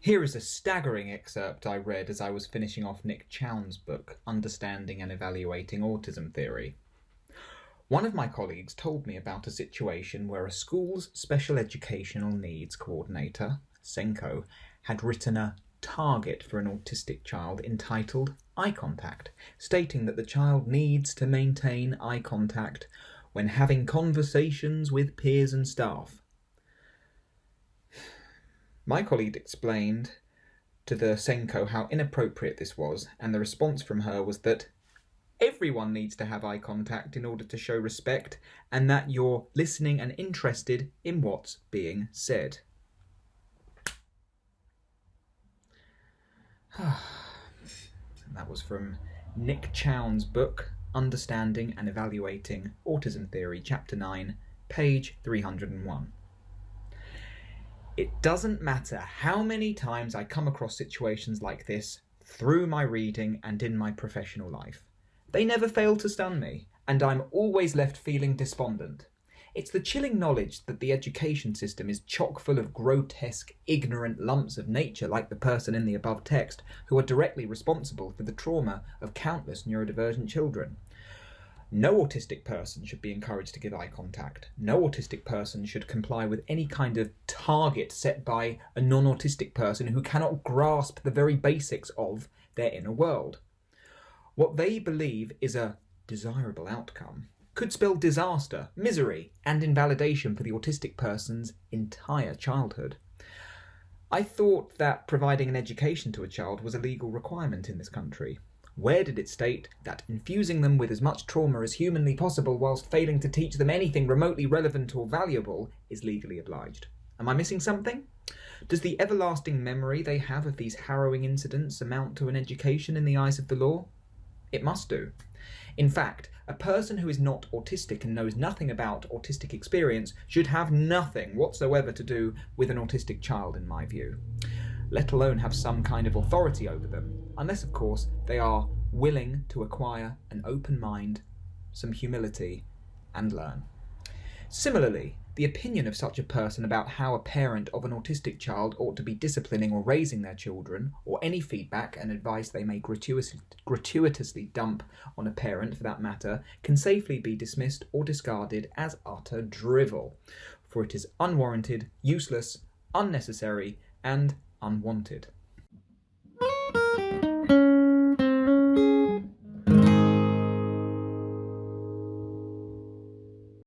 Here is a staggering excerpt I read as I was finishing off Nick Chown's book, Understanding and Evaluating Autism Theory. One of my colleagues told me about a situation where a school's special educational needs coordinator, SENCO, had written a target for an autistic child entitled eye contact, stating that the child needs to maintain eye contact when having conversations with peers and staff. My colleague explained to the SENCO how inappropriate this was, and the response from her was that everyone needs to have eye contact in order to show respect, and that you're listening and interested in what's being said. That was from Nick Chown's book, Understanding and Evaluating Autism Theory, Chapter 9, page 301. It doesn't matter how many times I come across situations like this through my reading and in my professional life. They never fail to stun me, and I'm always left feeling despondent. It's the chilling knowledge that the education system is chock full of grotesque, ignorant lumps of nature like the person in the above text, who are directly responsible for the trauma of countless neurodivergent children. No autistic person should be encouraged to give eye contact. No autistic person should comply with any kind of target set by a non-autistic person who cannot grasp the very basics of their inner world. What they believe is a desirable outcome could spell disaster, misery, and invalidation for the autistic person's entire childhood. I thought that providing an education to a child was a legal requirement in this country. Where did it state that infusing them with as much trauma as humanly possible whilst failing to teach them anything remotely relevant or valuable is legally obliged? Am I missing something? Does the everlasting memory they have of these harrowing incidents amount to an education in the eyes of the law? It must do. In fact, a person who is not autistic and knows nothing about autistic experience should have nothing whatsoever to do with an autistic child, in my view, let alone have some kind of authority over them, unless, of course, they are willing to acquire an open mind, some humility, and learn. Similarly, the opinion of such a person about how a parent of an autistic child ought to be disciplining or raising their children, or any feedback and advice they may gratuitously dump on a parent for that matter, can safely be dismissed or discarded as utter drivel, for it is unwarranted, useless, unnecessary, and unwanted.